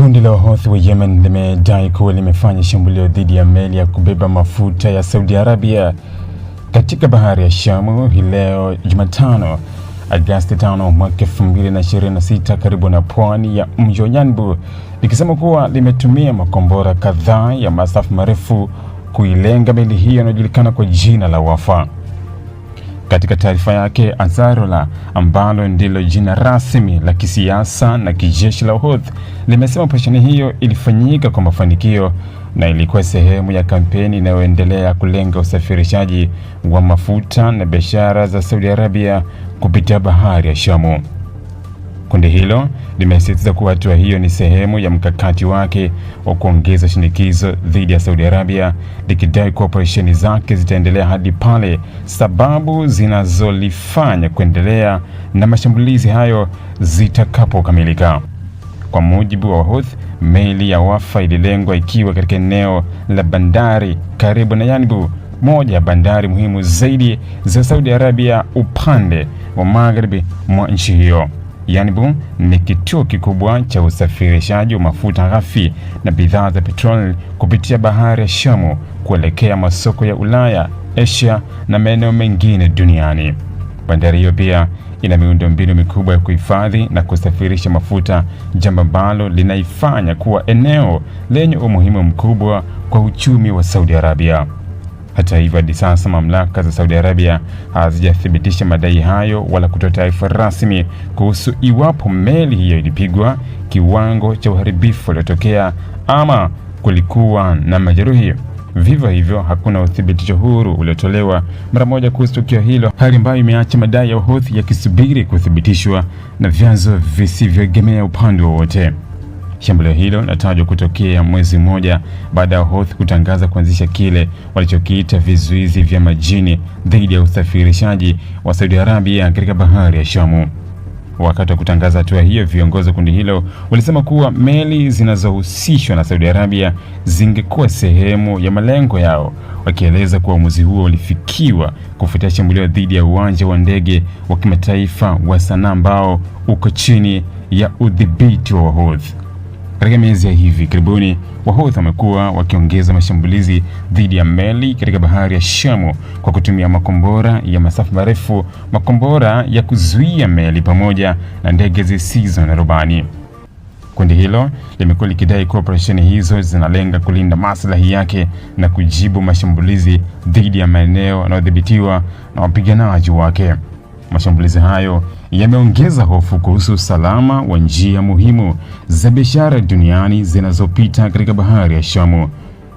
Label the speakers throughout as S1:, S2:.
S1: Kundi la Houthi wa Yemen limedai kuwa limefanya shambulio dhidi ya meli ya kubeba mafuta ya Saudi Arabia katika bahari ya Shamu hii leo Jumatano, Agosti 5 mwaka 2026 karibu na pwani ya mji wa Yanbu, likisema kuwa limetumia makombora kadhaa ya masafa marefu kuilenga meli hiyo inayojulikana kwa jina la Wafa. Katika taarifa yake, Ansarullah, ambalo ndilo jina rasmi la kisiasa na kijeshi la Houthi, limesema operesheni hiyo ilifanyika kwa mafanikio na ilikuwa sehemu ya kampeni inayoendelea kulenga usafirishaji wa mafuta na biashara za Saudi Arabia kupitia bahari ya Shamu. Kundi hilo limesisitiza kuwa hatua hiyo ni sehemu ya mkakati wake wa kuongeza shinikizo dhidi ya Saudi Arabia, likidai kuwa operesheni zake zitaendelea hadi pale sababu zinazolifanya kuendelea na mashambulizi hayo zitakapokamilika. Kwa mujibu wa Houthi, meli ya Wafa ililengwa ikiwa katika eneo la bandari karibu na Yanbu, moja ya bandari muhimu zaidi za Saudi Arabia upande wa magharibi mwa nchi hiyo. Yanbu ni kituo kikubwa cha usafirishaji wa mafuta ghafi na bidhaa za petroli kupitia bahari ya Shamu kuelekea masoko ya Ulaya, Asia na maeneo mengine duniani. Bandari hiyo pia ina miundombinu mikubwa ya kuhifadhi na kusafirisha mafuta, jambo ambalo linaifanya kuwa eneo lenye umuhimu mkubwa kwa uchumi wa Saudi Arabia. Hata hivyo, hadi sasa mamlaka za Saudi Arabia hazijathibitisha madai hayo wala kutoa taarifa rasmi kuhusu iwapo meli hiyo ilipigwa, kiwango cha uharibifu uliotokea ama kulikuwa na majeruhi. Vivyo hivyo, hakuna uthibitisho huru uliotolewa mara moja kuhusu tukio hilo, hali ambayo imeacha madai ya Houthi yakisubiri kuthibitishwa na vyanzo visivyoegemea upande wowote. Shambulio hilo linatajwa kutokea mwezi mmoja baada ya Houthi kutangaza kuanzisha kile walichokiita vizuizi vya majini dhidi ya usafirishaji wa Saudi Arabia katika bahari ya Shamu. Wakati wa kutangaza hatua hiyo, viongozi wa kundi hilo walisema kuwa meli zinazohusishwa na Saudi Arabia zingekuwa sehemu ya malengo yao, wakieleza kuwa uamuzi huo ulifikiwa kufuatia shambulio dhidi ya uwanja wa ndege wa kimataifa wa Sanaa ambao uko chini ya udhibiti wa Houthi. Katika miezi ya hivi karibuni, Houthi wamekuwa wakiongeza mashambulizi dhidi ya meli katika bahari ya Shamu kwa kutumia makombora ya masafa marefu, makombora ya kuzuia meli pamoja na ndege zisizo na rubani. Kundi hilo limekuwa likidai kuwa operesheni hizo zinalenga kulinda maslahi yake na kujibu mashambulizi dhidi ya maeneo yanayodhibitiwa na wapiganaji wake. Mashambulizi hayo yameongeza hofu kuhusu usalama wa njia muhimu za biashara duniani zinazopita katika bahari ya Shamu.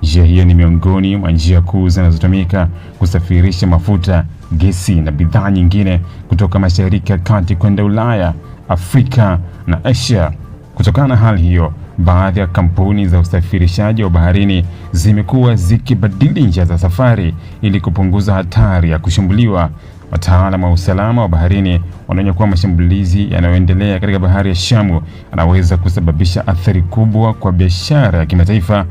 S1: Njia hiyo ni miongoni mwa njia kuu zinazotumika kusafirisha mafuta, gesi na bidhaa nyingine kutoka Mashariki ya Kati kwenda Ulaya, Afrika na Asia. Kutokana na hali hiyo, baadhi ya kampuni za usafirishaji wa baharini zimekuwa zikibadili njia za safari ili kupunguza hatari ya kushambuliwa. Wataalamu wa usalama wa baharini wanaonya kuwa mashambulizi yanayoendelea katika bahari ya Shamu yanaweza kusababisha athari kubwa kwa biashara ya kimataifa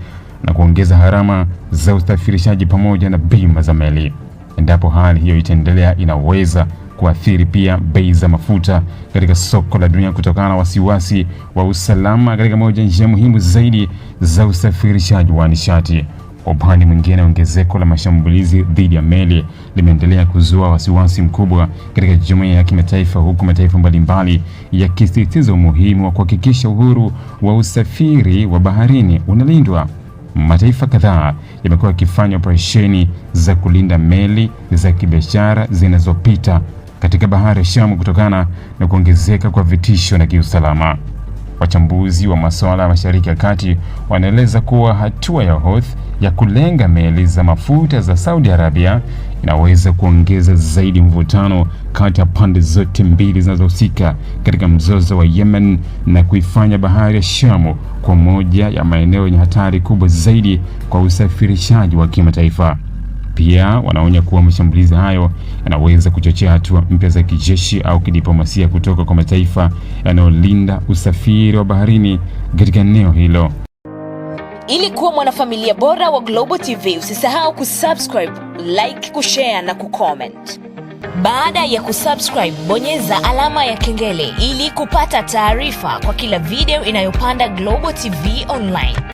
S1: na kuongeza gharama za usafirishaji pamoja na bima za meli. Endapo hali hiyo itaendelea, inaweza kuathiri pia bei za mafuta katika soko la dunia kutokana na wasiwasi wa usalama katika moja njia muhimu zaidi za usafirishaji wa nishati. Kwa upande mwingine, ongezeko la mashambulizi dhidi ya meli limeendelea kuzua wasiwasi mkubwa katika jumuiya ya kimataifa, huku mataifa mbalimbali yakisisitiza umuhimu wa kuhakikisha uhuru wa usafiri wa baharini unalindwa. Mataifa kadhaa yamekuwa yakifanya operesheni za kulinda meli za kibiashara zinazopita katika bahari ya Shamu kutokana na kuongezeka kwa vitisho na kiusalama. Wachambuzi wa masuala ya Mashariki ya Kati wanaeleza kuwa hatua ya Houthi ya kulenga meli za mafuta za Saudi Arabia inaweza kuongeza zaidi mvutano kati ya pande zote mbili zinazohusika katika mzozo wa Yemen na kuifanya bahari ya Shamu kwa moja ya maeneo yenye hatari kubwa zaidi kwa usafirishaji wa kimataifa. Pia wanaonya kuwa mashambulizi hayo yanaweza kuchochea hatua mpya za kijeshi au kidiplomasia kutoka kwa mataifa yanayolinda usafiri wa baharini katika eneo hilo.
S2: Ili kuwa mwanafamilia bora wa Global TV, usisahau kusubscribe, like, kushare na kucomment. Baada ya kusubscribe, bonyeza alama ya kengele ili kupata taarifa kwa kila video inayopanda Global TV Online.